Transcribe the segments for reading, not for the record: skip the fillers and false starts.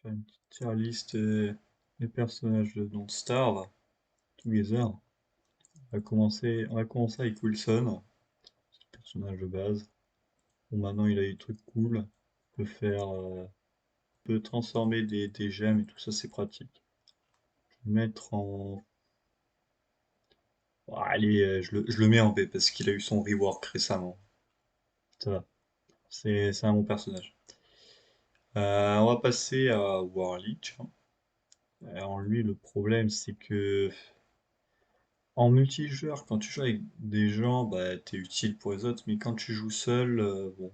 Faire une petite tier list des personnages de Don't Starve Together. On va commencer avec Wilson, c'est le personnage de base. Bon, maintenant il a des trucs cool. Il peut transformer des gemmes et tout ça, c'est pratique. Je vais le mettre en. Bon, allez, je le mets en B parce qu'il a eu son rework récemment. Ça va. C'est un bon personnage. On va passer à Warly, tiens. Alors lui, le problème, c'est que en multijoueur, quand tu joues avec des gens, bah, t'es utile pour les autres, mais quand tu joues seul, bon,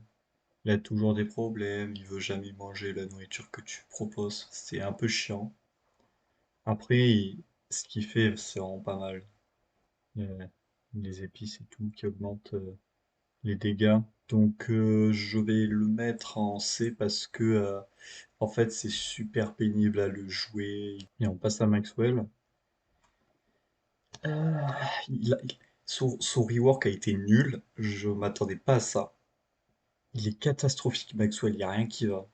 il a toujours des problèmes, il veut jamais manger la nourriture que tu proposes, c'est un peu chiant. Après, ce qu'il fait, c'est vraiment pas mal. Euh, les épices et tout qui augmentent les dégâts. Donc, je vais le mettre en C parce que, en fait, c'est super pénible à le jouer. Et on passe à Maxwell. Euh, son rework a été nul, je m'attendais pas à ça. Il est catastrophique, Maxwell, il n'y a rien qui va.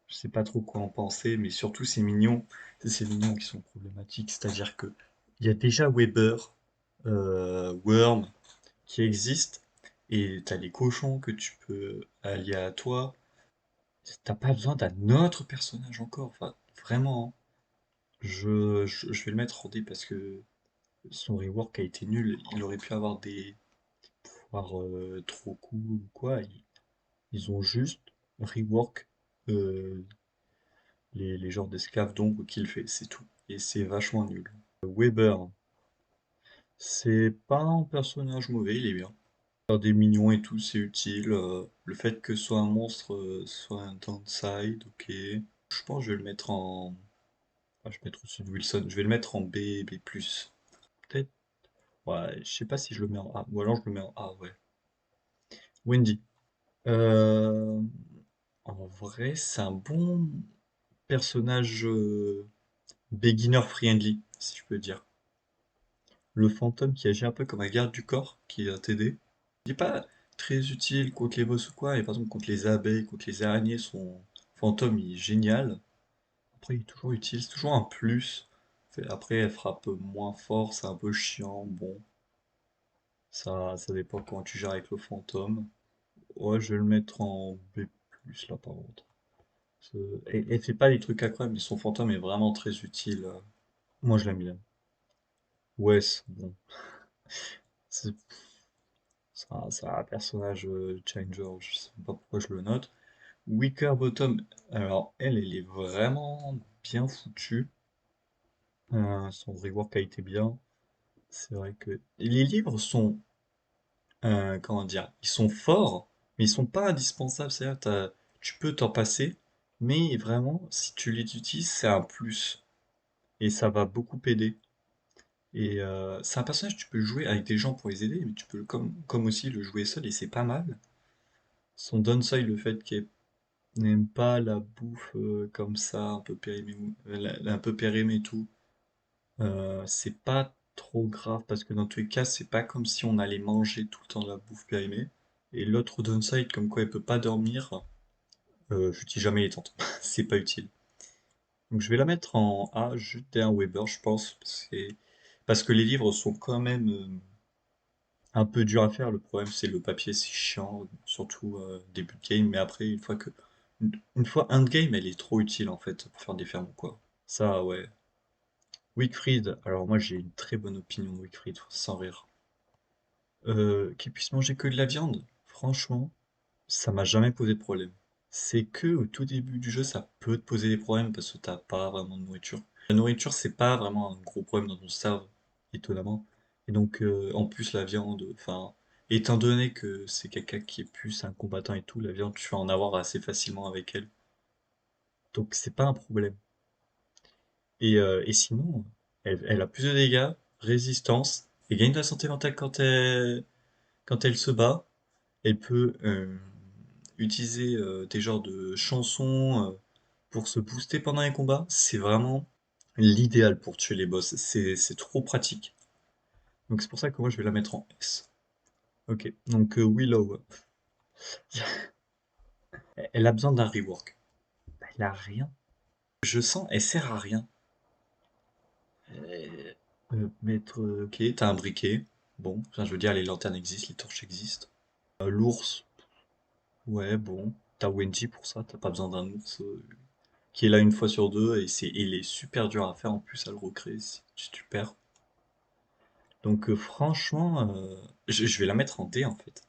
Je sais pas trop quoi en penser, mais surtout ces mignons, c'est ces mignons qui sont problématiques. C'est-à-dire que il y a déjà Weber, Worm qui existent, et t'as les cochons que tu peux allier à toi. T'as pas besoin d'un autre personnage encore, enfin, vraiment, hein. Je vais le mettre en D parce que son rework a été nul. Il aurait pu avoir des pouvoirs trop cool ou quoi. Ils ont juste rework euh, les genres d'esclaves d'ombre qu'il fait, c'est tout. Et c'est vachement nul. Weber, c'est pas un personnage mauvais, il est bien. Faire des mignons et tout, c'est utile. Le fait que ce soit un monstre soit un downside, ok. Je pense que je vais le mettre en. Ah, je vais mettre au-dessus de Wilson. Je vais le mettre en B, B+. Peut-être. Ouais, je sais pas si je le mets en A. Ou alors je le mets en A, ouais. Wendy. Euh, En vrai, c'est un bon personnage beginner friendly, si je peux dire. Le fantôme qui agit un peu comme un garde du corps qui va t'aider. Il n'est pas très utile contre les boss ou quoi, et par exemple contre les abeilles, contre les araignées, son fantôme il est génial. Après il est toujours utile, c'est toujours un plus. Après elle frappe moins fort, c'est un peu chiant, bon. Ça dépend comment tu gères avec le fantôme. Ouais, je vais le mettre en B+, là par contre. Elle fait pas des trucs incroyables, mais son fantôme est vraiment très utile. Moi je l'aime bien. Wes, bon. C'est c'est un personnage changer, je sais pas pourquoi je le note. Bottom, alors elle est vraiment bien foutue. Son rework a été bien. C'est vrai que les livres sont, comment dire, ils sont forts, mais ils sont pas indispensables. C'est-à-dire, tu peux t'en passer, mais vraiment, si tu les utilises, c'est un plus. Et ça va beaucoup aider. Et c'est un personnage que tu peux jouer avec des gens pour les aider, mais tu peux comme aussi le jouer seul, et c'est pas mal. Son downside, le fait qu'elle n'aime pas la bouffe comme ça, un peu périmée, un peu périmée et tout. C'est pas trop grave parce que dans tous les cas, c'est pas comme si on allait manger tout le temps de la bouffe périmée. Et l'autre downside, comme quoi elle peut pas dormir, j'utilise jamais les tentes. C'est pas utile. Donc je vais la mettre en A, juste derrière Weber, je pense. Parce que les livres sont quand même un peu durs à faire. Le problème, c'est le papier, c'est chiant, surtout début de game. Mais après, une fois endgame, elle est trop utile en fait pour faire des fermes ou quoi. Ça, ouais. Wickfried, alors moi j'ai une très bonne opinion de Wickfried, sans rire. Qu'il puisse manger que de la viande, franchement, ça m'a jamais posé de problème. C'est que au tout début du jeu, ça peut te poser des problèmes parce que t'as pas vraiment de nourriture. La nourriture, c'est pas vraiment un gros problème dans ton serve, étonnamment. Et donc, en plus, la viande, enfin, étant donné que c'est quelqu'un qui est plus un combattant et tout, la viande, tu vas en avoir assez facilement avec elle. Donc, c'est pas un problème. Et sinon, elle a plus de dégâts, résistance, et gagne de la santé mentale quand elle se bat. Elle peut utiliser des genres de chansons pour se booster pendant les combats. C'est vraiment l'idéal pour tuer les boss. C'est trop pratique. Donc c'est pour ça que moi je vais la mettre en S. Ok, donc Willow, elle a besoin d'un rework. Elle a rien. Je sens, elle sert à rien. Euh, mettre, ok, t'as un briquet. Bon, enfin, je veux dire, les lanternes existent, les torches existent. L'ours, ouais, bon. T'as Wendy pour ça, t'as pas besoin d'un ours qui est là une fois sur deux et il est super dur à faire en plus à le recréer si tu perds. Donc franchement, je vais la mettre en D en fait.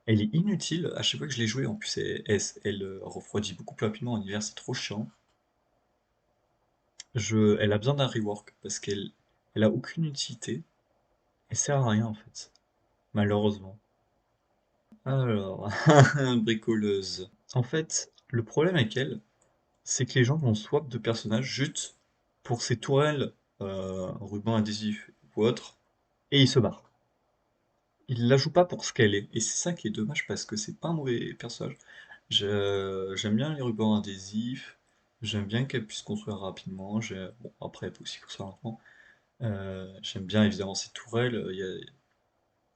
Elle est inutile à chaque fois que je l'ai jouée. En plus, elle refroidit beaucoup plus rapidement en hiver, c'est trop chiant. Elle a besoin d'un rework parce elle a aucune utilité. Elle sert à rien en fait, malheureusement. Alors, bricoleuse. En fait, le problème avec elle, c'est que les gens vont swap de personnages juste pour ses tourelles, ruban adhésif ou autre, et ils se barrent. Ils la jouent pas pour ce qu'elle est, et c'est ça qui est dommage parce que c'est pas un mauvais personnage. J'aime bien les rubans adhésifs, j'aime bien qu'elle puisse construire rapidement, bon, après elle peut aussi construire lentement. J'aime bien évidemment ses tourelles,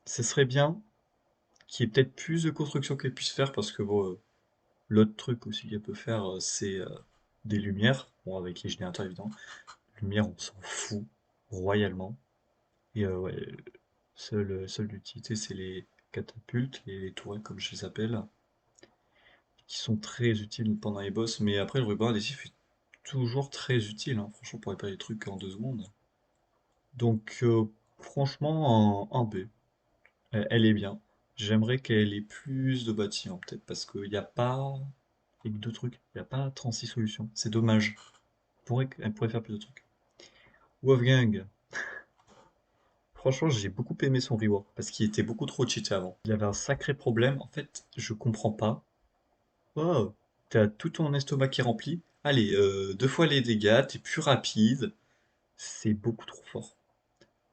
ce serait bien qu'il y ait peut-être plus de construction qu'elle puisse faire parce que bon, l'autre truc aussi qu'elle peut faire, c'est des lumières, bon avec les générateurs évidemment. Lumière, on s'en fout royalement. Et ouais, seule utilité, c'est les catapultes, les tourelles comme je les appelle, qui sont très utiles pendant les boss. Mais après, le ruban adhésif est toujours très utile, hein. Franchement, pour réparer les trucs en 2 secondes. Donc, franchement, en B. Elle est bien. J'aimerais qu'elle ait plus de bâtiments, peut-être, parce qu'il n'y a pas. Il y a que deux trucs. Il n'y a pas 36 solutions. C'est dommage. Elle pourrait faire plus de trucs. Wolfgang. Franchement, j'ai beaucoup aimé son rework parce qu'il était beaucoup trop cheaté avant. Il avait un sacré problème. En fait, je comprends pas. Oh, t'as tout ton estomac qui est rempli. Allez, 2 fois les dégâts, t'es plus rapide. C'est beaucoup trop fort.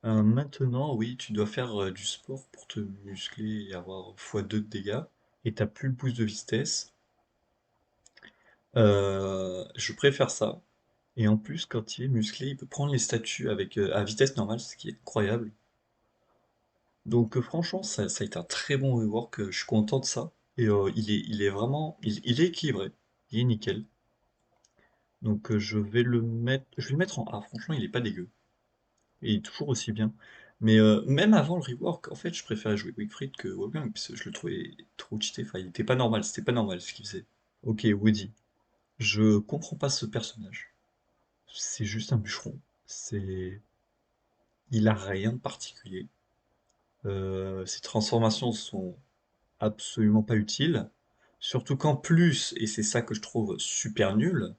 Maintenant, oui, tu dois faire du sport pour te muscler et avoir x2 de dégâts. Et t'as plus le boost de vitesse. Je préfère ça. Et en plus, quand il est musclé, il peut prendre les statues avec, à vitesse normale, ce qui est incroyable. Donc franchement, ça a été un très bon rework, je suis content de ça. Et il est vraiment, il est équilibré, il est nickel. Donc je vais le mettre en A. Franchement, il est pas dégueu. Et il est toujours aussi bien. Mais même avant le rework, en fait, je préférais jouer Wickfried que Wolfgang, parce que je le trouvais trop cheaté. Enfin, il était pas normal, c'était pas normal ce qu'il faisait. Ok, Woody. Je comprends pas ce personnage. C'est juste un bûcheron. Il a rien de particulier. Ses transformations sont absolument pas utiles. Surtout qu'en plus, et c'est ça que je trouve super nul,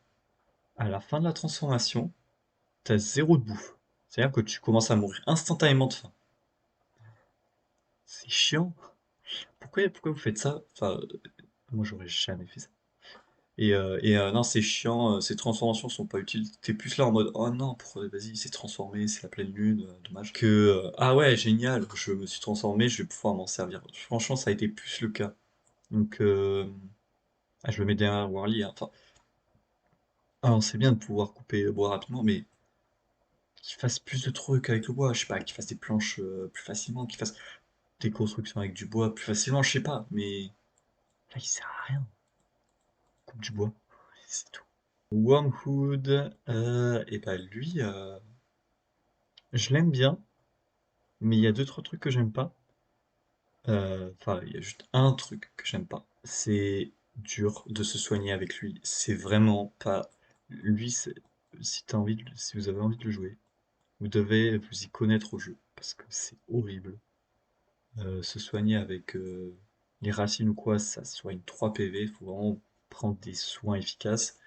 à la fin de la transformation, t'as zéro de bouffe. C'est-à-dire que tu commences à mourir instantanément de faim. C'est chiant. Pourquoi vous faites ça? Enfin, moi j'aurais jamais fait ça. Non, c'est chiant, ces transformations sont pas utiles. T'es plus là en mode oh non, vas-y, il s'est transformé, c'est la pleine lune, dommage. Que ah ouais, génial, je me suis transformé, je vais pouvoir m'en servir. Franchement, ça a été plus le cas. Donc, je le mets derrière Warly, hein. Enfin, alors c'est bien de pouvoir couper le bois rapidement, mais qu'il fasse plus de trucs avec le bois, je sais pas, qu'il fasse des planches plus facilement, qu'il fasse des constructions avec du bois plus facilement, je sais pas, mais là il sert à rien. Coupe du bois, c'est tout. Wormhood, et bah lui, je l'aime bien, mais il y a deux, trois trucs que j'aime pas. Enfin, il y a juste un truc que j'aime pas. C'est dur de se soigner avec lui. C'est vraiment pas. Lui, si vous avez envie de le jouer, vous devez vous y connaître au jeu, parce que c'est horrible. Se soigner avec les racines ou quoi, ça soigne 3 PV, il faut vraiment prendre des soins efficaces.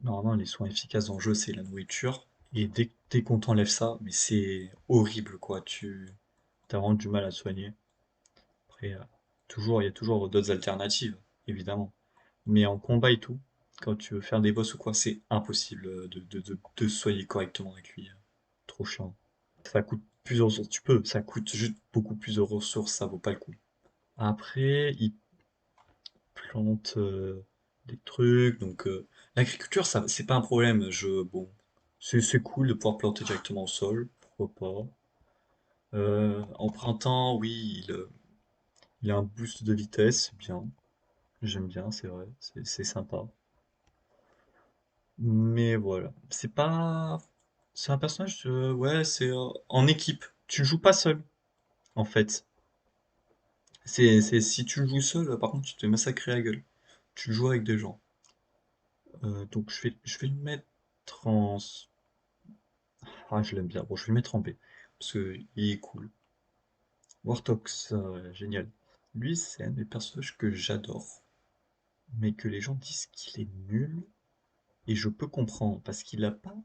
Normalement, les soins efficaces dans le jeu, c'est la nourriture. Et dès qu'on t'enlève ça, mais c'est horrible quoi, tu as vraiment du mal à te soigner. Après, il y a toujours d'autres alternatives, évidemment. Mais en combat et tout, quand tu veux faire des boss ou quoi, c'est impossible de se soigner correctement avec lui. Trop chiant. Ça coûte plusieurs ressources. Tu peux, ça coûte juste beaucoup plus de ressources, ça vaut pas le coup. Après, il plante des trucs, donc l'agriculture, ça, c'est pas un problème. Bon, c'est cool de pouvoir planter directement au sol, pourquoi pas. En printemps, oui, il a un boost de vitesse, c'est bien. J'aime bien, c'est vrai, c'est sympa. Mais voilà. C'est pas. C'est un personnage, ouais, c'est en équipe. Tu joues pas seul, en fait. Si tu joues seul, par contre, tu te fais massacrer la gueule. Tu joues avec des gens. Donc je vais le mettre en. Ah, je l'aime bien. Bon, je vais le mettre en B. Parce que il est cool. Wartox, génial. Lui, c'est un des personnages que j'adore. Mais que les gens disent qu'il est nul. Et je peux comprendre. Parce qu'il a pas.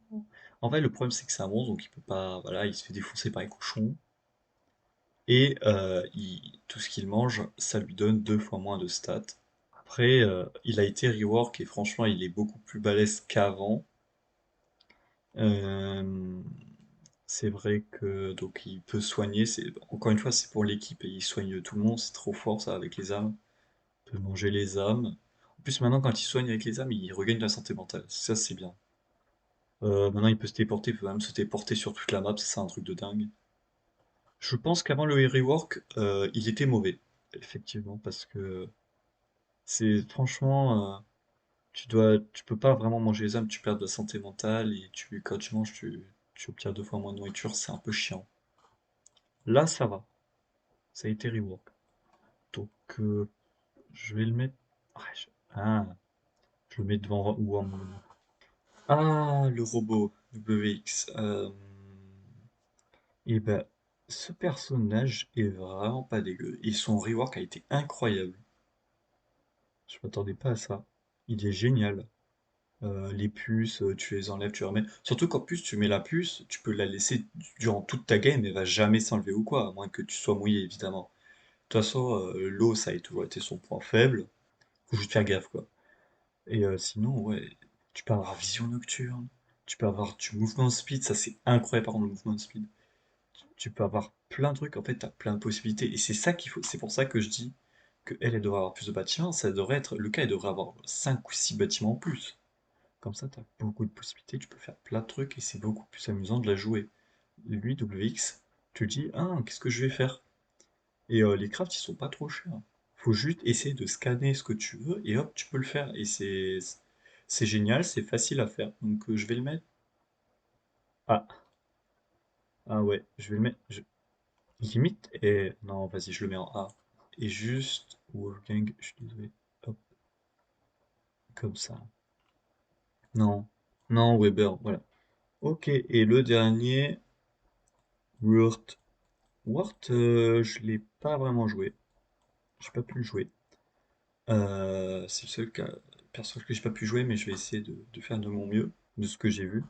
En fait, le problème, c'est que c'est un monstre, donc il peut pas. Voilà, il se fait défoncer par les cochons. Et tout ce qu'il mange, ça lui donne 2 fois moins de stats. Après, il a été rework et franchement, il est beaucoup plus balèze qu'avant. Euh, c'est vrai que donc il peut soigner. Encore une fois, c'est pour l'équipe et il soigne tout le monde. C'est trop fort ça avec les âmes. Il peut manger les âmes. En plus, maintenant, quand il soigne avec les âmes, il regagne de la santé mentale. Ça, c'est bien. Maintenant, il peut se téléporter. Il peut même se téléporter sur toute la map. C'est un truc de dingue. Je pense qu'avant le rework, il était mauvais, effectivement, parce que c'est franchement, tu peux pas vraiment manger les âmes, tu perds de la santé mentale et quand tu manges, tu obtiens 2 fois moins de nourriture, c'est un peu chiant. Là, ça va, ça a été rework. Donc, je vais le mettre. Je le mets devant Wormwood. Ah, le robot WX. Et ben, ce personnage est vraiment pas dégueu. Et son rework a été incroyable. Je m'attendais pas à ça. Il est génial. Les puces, tu les enlèves, tu les remets. Surtout qu'en plus, tu mets la puce, tu peux la laisser durant toute ta game, elle va jamais s'enlever ou quoi, à moins que tu sois mouillé, évidemment. De toute façon, l'eau, ça a toujours été son point faible. Faut juste faire gaffe, quoi. Et sinon, ouais, tu peux avoir vision nocturne, tu peux avoir du mouvement speed, ça c'est incroyable par contre, le mouvement speed. Tu peux avoir plein de trucs, en fait, t'as plein de possibilités. Et c'est ça qu'il faut, c'est pour ça que je dis que elle devrait avoir plus de bâtiments, ça devrait être, le cas, elle devrait avoir 5 ou 6 bâtiments en plus. Comme ça, tu as beaucoup de possibilités, tu peux faire plein de trucs et c'est beaucoup plus amusant de la jouer. Lui, WX, tu dis, ah, qu'est-ce que je vais faire? Et les crafts, ils sont pas trop chers. Faut juste essayer de scanner ce que tu veux et hop, tu peux le faire. Et c'est génial, c'est facile à faire. Donc je vais le mettre. Ah, ah ouais, je vais le mettre. Limite, et non, vas-y, je le mets en A. Et juste, Wolfgang, je suis désolé. Hop, comme ça. Non, non, Weber, voilà. Ok, et le dernier, Wurt. Wart, je l'ai pas vraiment joué. J'ai pas pu le jouer. C'est le seul personnage que j'ai pas pu jouer, mais je vais essayer de faire de mon mieux, de ce que j'ai vu.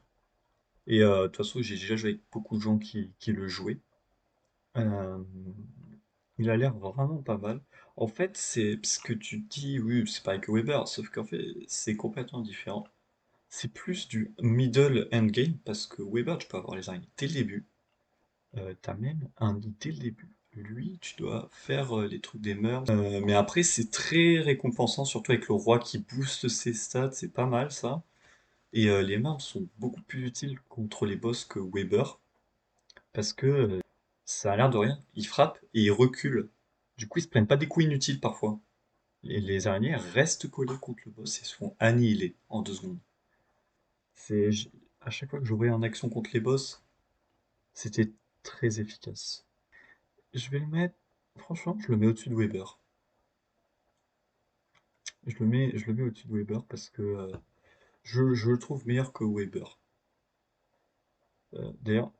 Et de toute façon, j'ai déjà joué avec beaucoup de gens qui le jouaient. Euh, il a l'air vraiment pas mal. En fait, c'est ce que tu dis, oui, c'est pareil que Weber, sauf qu'en fait, c'est complètement différent. C'est plus du middle endgame, parce que Weber, tu peux avoir les araignées dès le début. T'as même un nid dès le début. Lui, tu dois faire les trucs des mœurs. Mais après, c'est très récompensant, surtout avec le roi qui booste ses stats, c'est pas mal ça. Et les mœurs sont beaucoup plus utiles contre les boss que Weber, parce que ça a l'air de rien. Ils frappent et ils reculent. Du coup, ils se prennent pas des coups inutiles parfois. Et les araignées restent collées contre le boss et se font annihiler en 2 secondes. À chaque fois que je voyais en action contre les boss, c'était très efficace. Je vais le mettre. Franchement, je le mets au-dessus de Weber. Je le mets au-dessus de Weber parce que je le trouve meilleur que Weber. D'ailleurs,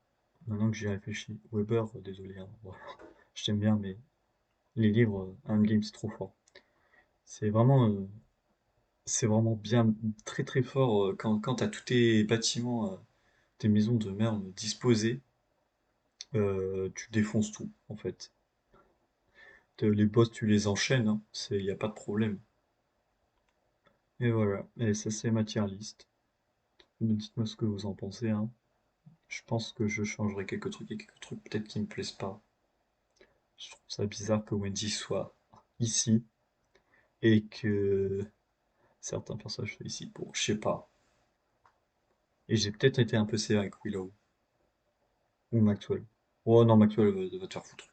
maintenant que j'y réfléchis, Weber, désolé, hein, bon, je t'aime bien, mais les livres, Endgame, c'est trop fort. C'est vraiment, euh, c'est vraiment bien, très très fort quand t'as tous tes bâtiments, tes maisons de merde disposées, tu défonces tout en fait. Les boss, tu les enchaînes, hein, y a pas de problème. Et voilà, et ça c'est ma tier list. Dites-moi ce que vous en pensez, hein. Je pense que je changerai quelques trucs et quelques trucs peut-être qui me plaisent pas. Je trouve ça bizarre que Wendy soit ici et que certains personnages soient ici. Bon, je sais pas. Et j'ai peut-être été un peu sévère avec Willow ou Maxwell. Oh non, Maxwell va te faire foutre.